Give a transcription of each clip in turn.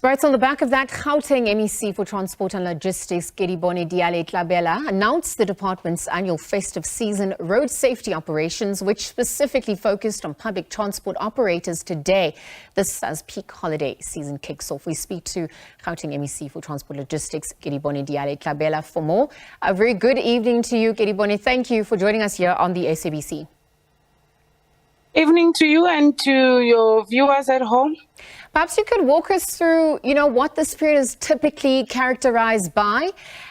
Right, so on the back of that, Gauteng MEC for Transport and Logistics, Kedibone Diale Tlabela, announced the department's annual festive season road safety operations, which specifically focused on public transport operators today. This as peak holiday season kicks off. We speak to Gauteng MEC for Transport Logistics, Kedibone Diale Tlabela, for more. A very good evening to you, Kedibone. Thank you for joining us here on the SABC. Evening to you and to your viewers at home. Perhaps you could walk us through, what this period is typically characterized by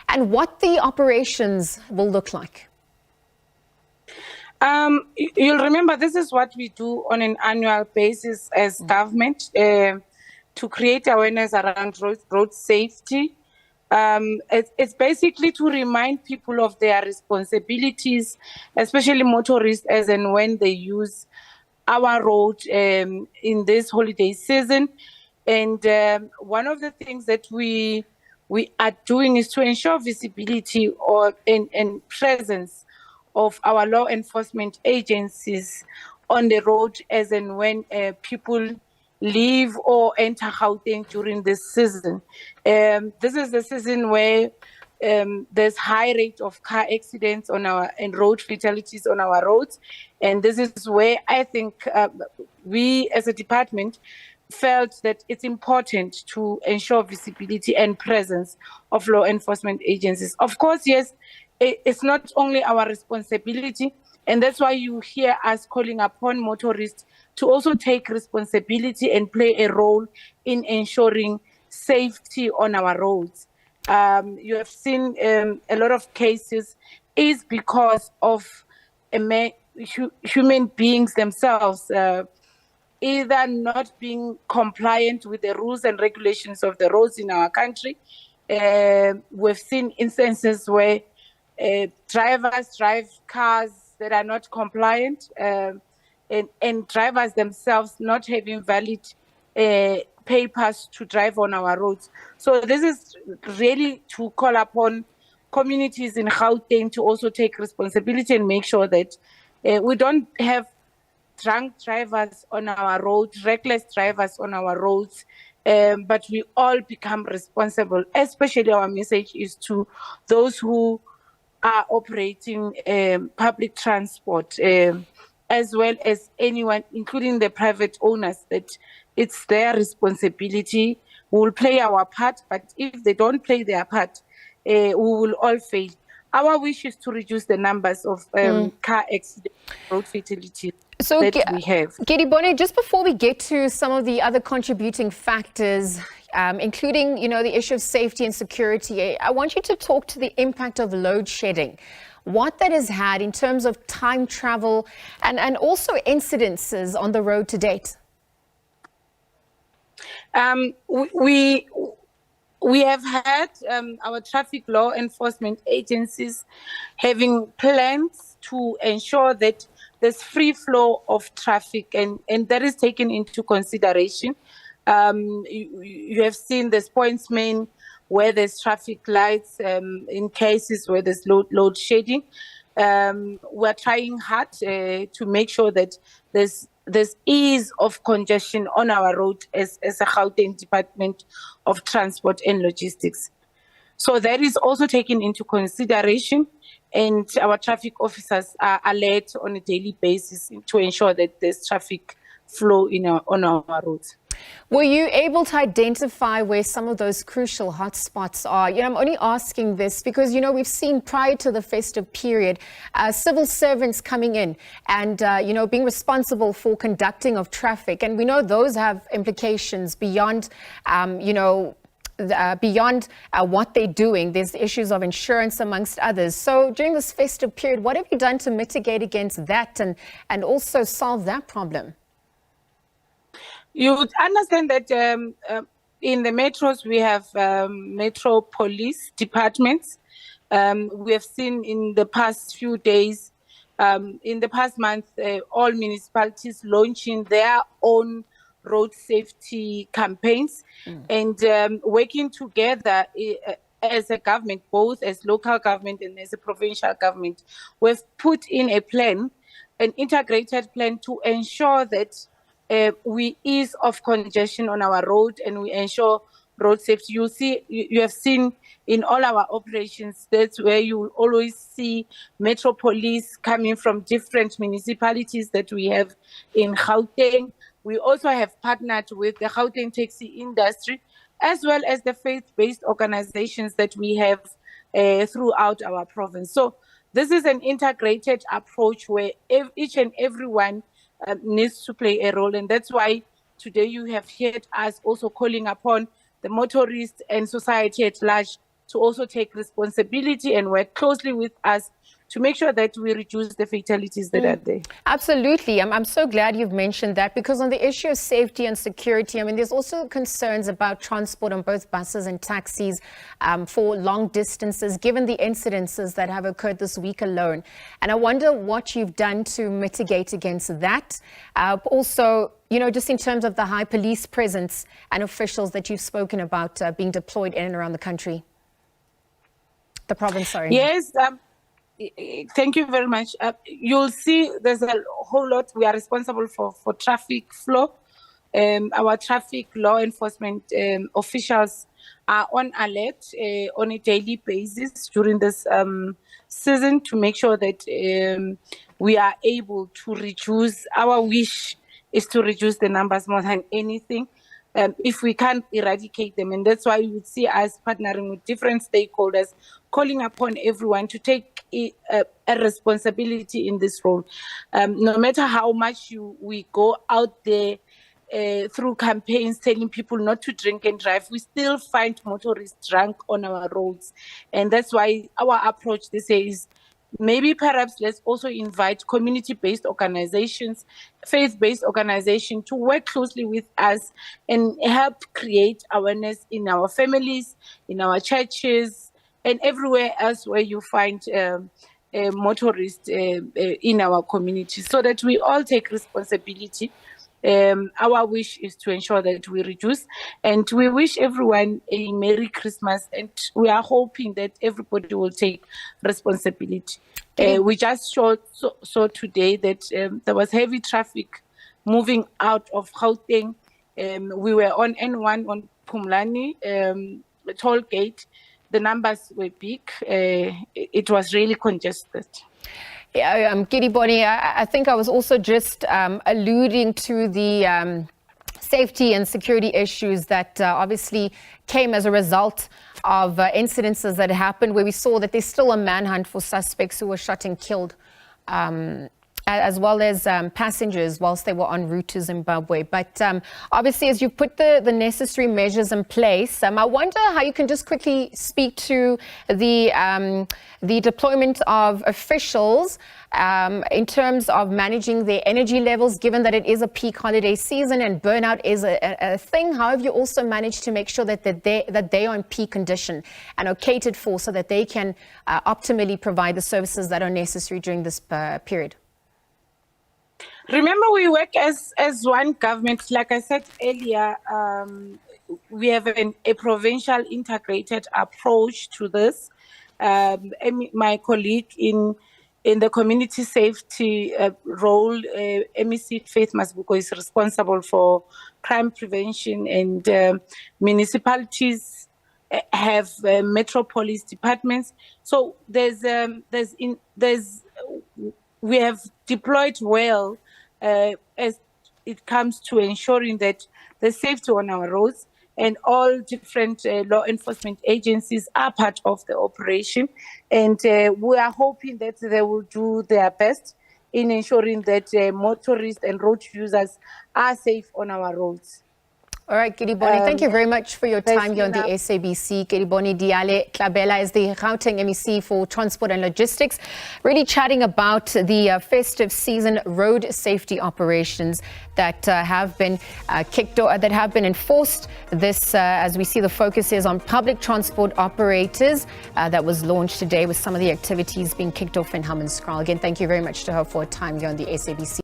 and what the operations will look like. You'll remember this is what we do on an annual basis as government to create awareness around road safety. It's basically to remind people of their responsibilities, especially motorists, as and when they use our road in this holiday season. And one of the things that we are doing is to ensure visibility and presence of our law enforcement agencies on the road as and when people leave or enter Gauteng during this season. This is the season where there's high rate of car accidents and road fatalities on our roads. And this is where I think we as a department felt that it's important to ensure visibility and presence of law enforcement agencies. Of course, yes, it's not only our responsibility, and that's why you hear us calling upon motorists to also take responsibility and play a role in ensuring safety on our roads. You have seen a lot of cases is because of human beings themselves either not being compliant with the rules and regulations of the roads in our country. We've seen instances where drivers drive cars that are not compliant and drivers themselves not having valid papers to drive on our roads. So this is really to call upon communities in Gauteng to also take responsibility and make sure that we don't have drunk drivers on our roads, reckless drivers on our roads, but we all become responsible. Especially our message is to those who are operating public transport, as well as anyone, including the private owners, that it's their responsibility. We will play our part, but if they don't play their part, we will all fail. Our wish is to reduce the numbers of car accidents, road fatalities that we have. Kedibone, just before we get to some of the other contributing factors, including, the issue of safety and security, I want you to talk to the impact of load shedding, what that has had in terms of time travel and also incidences on the road to date. We have had our traffic law enforcement agencies having plans to ensure that there's free flow of traffic, and that is taken into consideration. You have seen there's pointsmen where there's traffic lights in cases where there's load shedding. We're trying hard to make sure that there's ease of congestion on our road as a Gauteng Department of Transport and Logistics. So that is also taken into consideration, and our traffic officers are alert on a daily basis to ensure that there's traffic flow on our roads. Were you able to identify where some of those crucial hotspots are? I'm only asking this because, we've seen prior to the festive period, civil servants coming in and, being responsible for conducting of traffic. And we know those have implications beyond, beyond what they're doing. There's issues of insurance amongst others. So during this festive period, what have you done to mitigate against that and also solve that problem? You would understand that in the metros, we have metro police departments. We have seen in the past few days, in the past month, all municipalities launching their own road safety campaigns and working together as a government, both as local government and as a provincial government. We've put in a plan, an integrated plan to ensure that we ease off congestion on our road and we ensure road safety. You have seen in all our operations, that's where you will always see Metro Police coming from different municipalities that we have in Gauteng. We also have partnered with the Gauteng taxi industry, as well as the faith-based organizations that we have throughout our province. So this is an integrated approach where each and everyone needs to play a role. And that's why today you have heard us also calling upon the motorists and society at large to also take responsibility and work closely with us to make sure that we reduce the fatalities that are there. Absolutely. I'm so glad you've mentioned that, because on the issue of safety and security, I mean, there's also concerns about transport on both buses and taxis for long distances, given the incidences that have occurred this week alone. And I wonder what you've done to mitigate against that. Also, you know, just in terms of the high police presence and officials that you've spoken about being deployed in and around the country. The province, sorry. Yes. Thank you very much. You'll see there's a whole lot. We are responsible for traffic flow. Our traffic law enforcement officials are on alert on a daily basis during this season to make sure that we are able to reduce. Our wish is to reduce the numbers more than anything. If we can't eradicate them. And that's why you would see us partnering with different stakeholders, calling upon everyone to take a responsibility in this role. No matter how much we go out there through campaigns telling people not to drink and drive, we still find motorists drunk on our roads. And that's why our approach this year is maybe perhaps let's also invite community-based organizations, faith-based organizations to work closely with us and help create awareness in our families, in our churches, and everywhere else where you find motorists in our community, so that we all take responsibility. Our wish is to ensure that we reduce, and we wish everyone a Merry Christmas, and we are hoping that everybody will take responsibility. We just saw today that there was heavy traffic moving out of Gauteng. We were on N1 on Pumlani toll gate. The numbers were big. It was really congested. Yeah, Kedibone, I think I was also just alluding to the safety and security issues that obviously came as a result of incidences that happened, where we saw that there's still a manhunt for suspects who were shot and killed, as well as passengers whilst they were en route to Zimbabwe. But obviously, as you put the necessary measures in place, I wonder how you can just quickly speak to the deployment of officials in terms of managing their energy levels, given that it is a peak holiday season and burnout is a thing. How have you also managed to make sure that they are in peak condition and are catered for so that they can optimally provide the services that are necessary during this period? Remember, we work as one government. Like I said earlier, we have a provincial integrated approach to this. My colleague in the community safety role, MEC Faith Masbuko, is responsible for crime prevention, and municipalities have metropolis departments. So we have deployed well as it comes to ensuring that the safety on our roads, and all different law enforcement agencies are part of the operation. And we are hoping that they will do their best in ensuring that motorists and road users are safe on our roads. All right, Kedibone, thank you very much for your time here on the SABC. Kedibone Diale Tlabela is the Gauteng MEC for Transport and Logistics, really chatting about the festive season road safety operations that have been that have been enforced. This, as we see, the focus is on public transport operators. That was launched today with some of the activities being kicked off in Hammanskraal. Again, thank you very much to her for her time here on the SABC.